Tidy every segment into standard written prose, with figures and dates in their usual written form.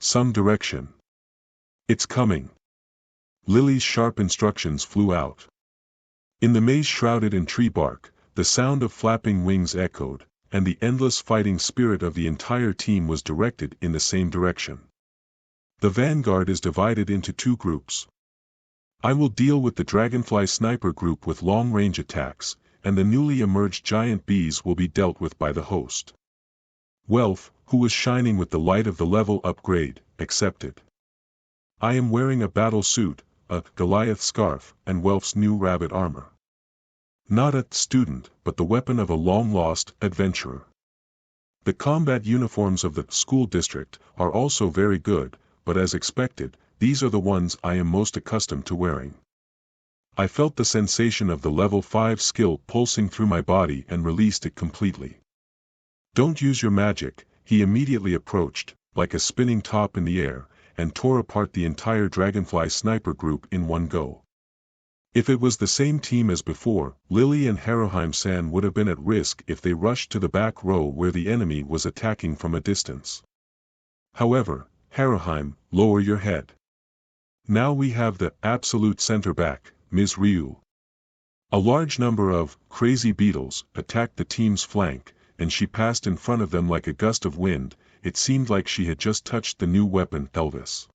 some direction. It's coming. Lily's sharp instructions flew out. In the maze shrouded in tree bark, the sound of flapping wings echoed, and the endless fighting spirit of the entire team was directed in the same direction. The vanguard is divided into two groups. I will deal with the dragonfly sniper group with long-range attacks, and the newly emerged giant bees will be dealt with by the host. Welf, who was shining with the light of the level upgrade, accepted. I am wearing a battle suit, a Goliath scarf, and Welf's new rabbit armor. Not a student, but the weapon of a long-lost adventurer. The combat uniforms of the school district are also very good, but as expected, these are the ones I am most accustomed to wearing. I felt the sensation of the level 5 skill pulsing through my body and released it completely. Don't use your magic, he immediately approached, like a spinning top in the air, and tore apart the entire dragonfly sniper group in one go. If it was the same team as before, Lily and Haruheim-san would have been at risk if they rushed to the back row where the enemy was attacking from a distance. However, Haruheim, lower your head. Now we have the absolute center back, Ms. Ryu. A large number of crazy beetles attacked the team's flank, and she passed in front of them like a gust of wind. It seemed like she had just touched the new weapon, Elvis.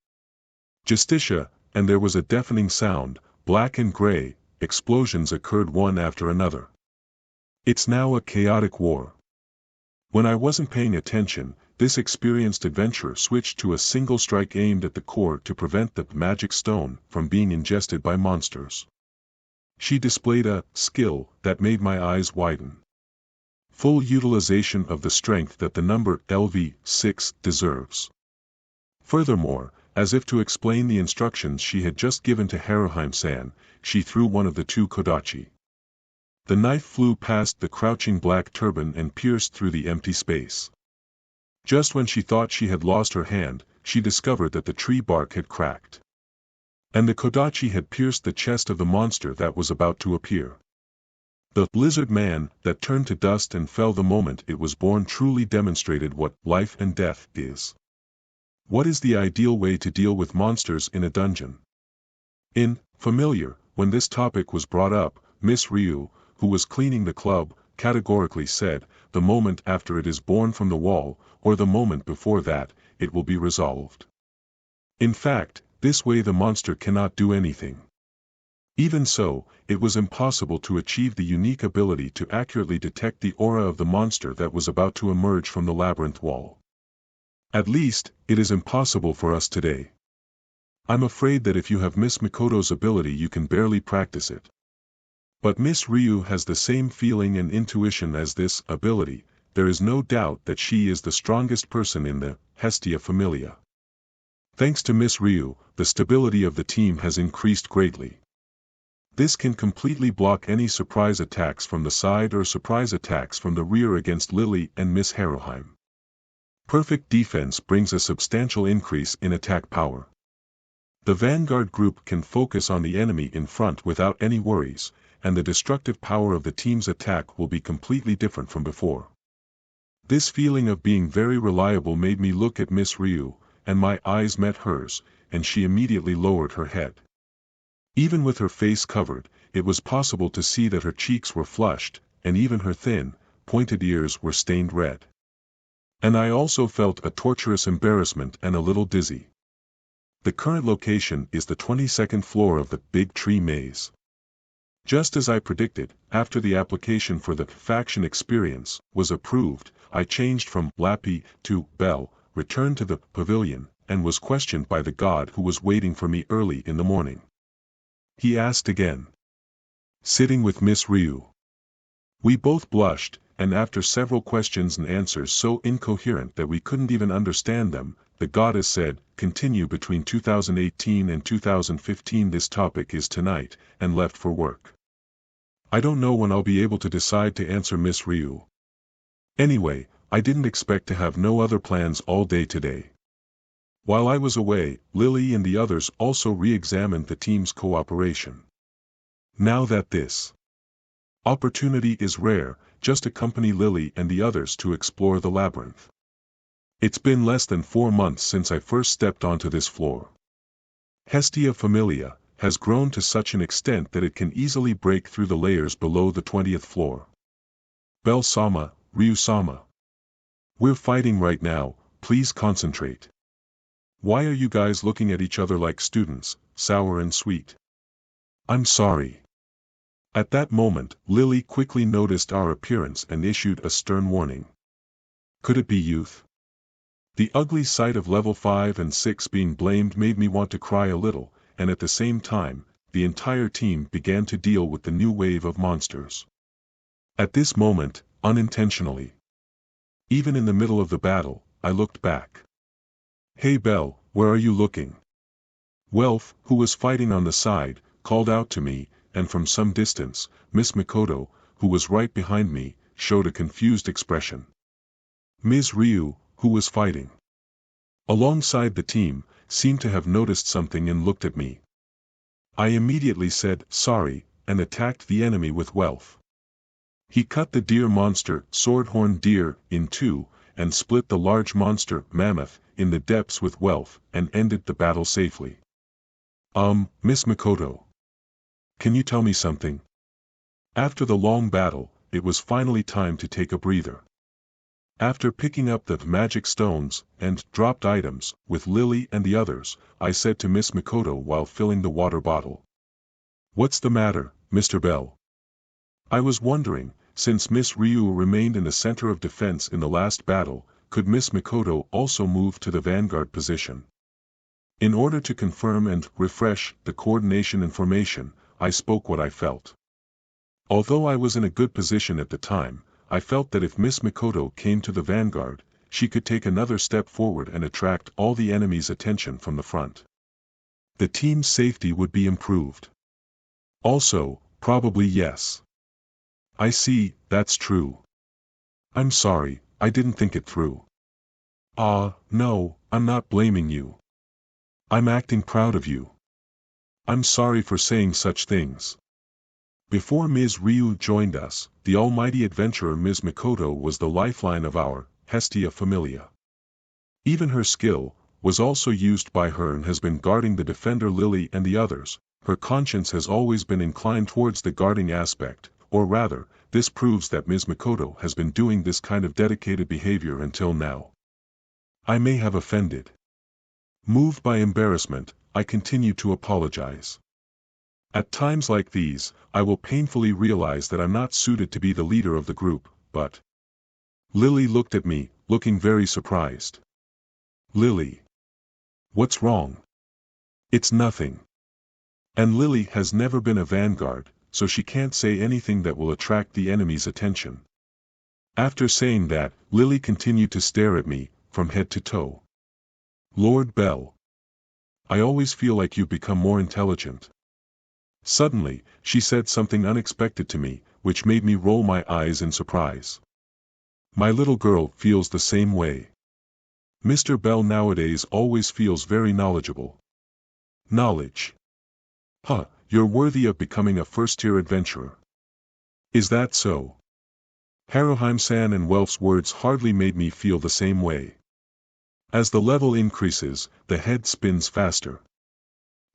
Justitia, and there was a deafening sound. Black and gray, explosions occurred one after another. It's now a chaotic war. When I wasn't paying attention, this experienced adventurer switched to a single strike aimed at the core to prevent the magic stone from being ingested by monsters. She displayed a skill that made my eyes widen. Full utilization of the strength that the number LV6 deserves. Furthermore, as if to explain the instructions she had just given to Haruheim-san, she threw one of the two kodachi. The knife flew past the crouching black turban and pierced through the empty space. Just when she thought she had lost her hand, she discovered that the tree bark had cracked. And the kodachi had pierced the chest of the monster that was about to appear. The lizard man that turned to dust and fell the moment it was born truly demonstrated what life and death is. What is the ideal way to deal with monsters in a dungeon? In Familiar, when this topic was brought up, Miss Ryu, who was cleaning the club, categorically said, the moment after it is born from the wall, or the moment before that, it will be resolved. In fact, this way the monster cannot do anything. Even so, it was impossible to achieve the unique ability to accurately detect the aura of the monster that was about to emerge from the labyrinth wall. At least, it is impossible for us today. I'm afraid that if you have Miss Mikoto's ability you can barely practice it. But Miss Ryu has the same feeling and intuition as this ability. There is no doubt that she is the strongest person in the Hestia Familia. Thanks to Miss Ryu, the stability of the team has increased greatly. This can completely block any surprise attacks from the side or surprise attacks from the rear against Lily and Miss Haruheim. Perfect defense brings a substantial increase in attack power. The vanguard group can focus on the enemy in front without any worries, and the destructive power of the team's attack will be completely different from before. This feeling of being very reliable made me look at Miss Ryu, and my eyes met hers, and she immediately lowered her head. Even with her face covered, it was possible to see that her cheeks were flushed, and even her thin, pointed ears were stained red. And I also felt a torturous embarrassment and a little dizzy. The current location is the 22nd floor of the Big Tree Maze. Just as I predicted, after the application for the faction experience was approved, I changed from Lappy to Bell, returned to the pavilion, and was questioned by the god who was waiting for me early in the morning. He asked again. Sitting with Miss Ryu. We both blushed, and after several questions and answers so incoherent that we couldn't even understand them, the goddess said, continue between 2018 and 2015 this topic is tonight, and left for work. I don't know when I'll be able to decide to answer Miss Ryu. Anyway, I didn't expect to have no other plans all day today. While I was away, Lily and the others also re-examined the team's cooperation. Now that this opportunity is rare, just accompany Lily and the others to explore the labyrinth. It's been less than 4 months since I first stepped onto this floor. Hestia familia has grown to such an extent that it can easily break through the layers below the 20th floor. Bell-sama, Ryu-sama. We're fighting right now, please concentrate. Why are you guys looking at each other like students, sour and sweet? I'm sorry. At that moment, Lily quickly noticed our appearance and issued a stern warning. Could it be youth? The ugly sight of level 5 and 6 being blamed made me want to cry a little, and at the same time, the entire team began to deal with the new wave of monsters. At this moment, unintentionally, even in the middle of the battle, I looked back. Hey Belle, where are you looking? Welf, who was fighting on the side, called out to me, and from some distance, Miss Mikoto, who was right behind me, showed a confused expression. Ms. Ryu, who was fighting alongside the team, seemed to have noticed something and looked at me. I immediately said, sorry, and attacked the enemy with Welf. He cut the deer monster, swordhorn deer, in two, and split the large monster, mammoth, in the depths with Welf, and ended the battle safely. Miss Mikoto. Can you tell me something? After the long battle, it was finally time to take a breather. After picking up the magic stones, and dropped items, with Lily and the others, I said to Miss Mikoto while filling the water bottle. What's the matter, Mr. Bell? I was wondering, since Miss Ryu remained in the center of defense in the last battle, could Miss Mikoto also move to the vanguard position? In order to confirm and refresh the coordination information, I spoke what I felt. Although I was in a good position at the time, I felt that if Miss Mikoto came to the vanguard, she could take another step forward and attract all the enemy's attention from the front. The team's safety would be improved. Also, probably yes. I see, that's true. I'm sorry, I didn't think it through. No, I'm not blaming you. I'm acting proud of you. I'm sorry for saying such things. Before Ms. Ryu joined us, the almighty adventurer Ms. Mikoto was the lifeline of our Hestia familia. Even her skill was also used by her and has been guarding the defender Lily and the others. Her conscience has always been inclined towards the guarding aspect, or rather, this proves that Ms. Mikoto has been doing this kind of dedicated behavior until now. I may have offended. Moved by embarrassment, I continue to apologize. At times like these, I will painfully realize that I'm not suited to be the leader of the group, but... Lily looked at me, looking very surprised. Lily. What's wrong? It's nothing. And Lily has never been a vanguard, so she can't say anything that will attract the enemy's attention. After saying that, Lily continued to stare at me, from head to toe. Lord Bell. I always feel like you've become more intelligent. Suddenly, she said something unexpected to me, which made me roll my eyes in surprise. My little girl feels the same way. Mr. Bell nowadays always feels very knowledgeable. Knowledge. You're worthy of becoming a first-tier adventurer. Is that so? Haruheim-san and Welf's words hardly made me feel the same way. As the level increases, the head spins faster.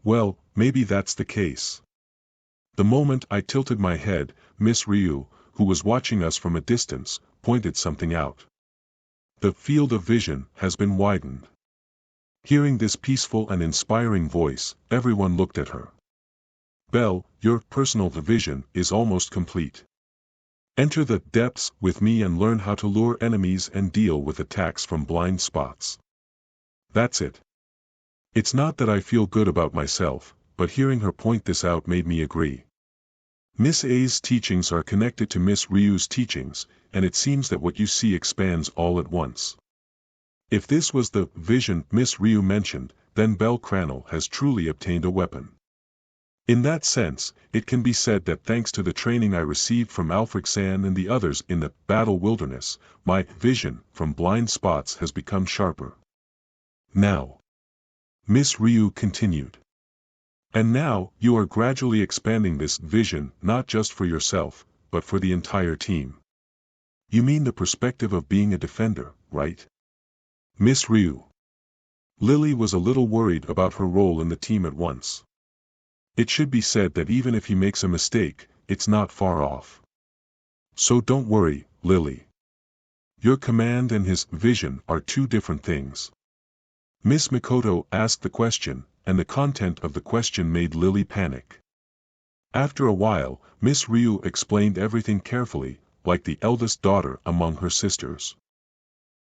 Well, maybe that's the case. The moment I tilted my head, Miss Ryu, who was watching us from a distance, pointed something out. The field of vision has been widened. Hearing this peaceful and inspiring voice, everyone looked at her. Belle, your personal vision is almost complete. Enter the depths with me and learn how to lure enemies and deal with attacks from blind spots. That's it. It's not that I feel good about myself, but hearing her point this out made me agree. Miss A's teachings are connected to Miss Ryu's teachings, and it seems that what you see expands all at once. If this was the vision Miss Ryu mentioned, then Belle Cranel has truly obtained a weapon. In that sense, it can be said that thanks to the training I received from Alfred-san and the others in the battle wilderness, my vision from blind spots has become sharper. Now, Miss Ryu continued. And now, you are gradually expanding this vision not just for yourself, but for the entire team. You mean the perspective of being a defender, right? Miss Ryu. Lily was a little worried about her role in the team at once. It should be said that even if he makes a mistake, it's not far off. So don't worry, Lily. Your command and his vision are two different things. Miss Mikoto asked the question, and the content of the question made Lily panic. After a while, Miss Ryu explained everything carefully, like the eldest daughter among her sisters.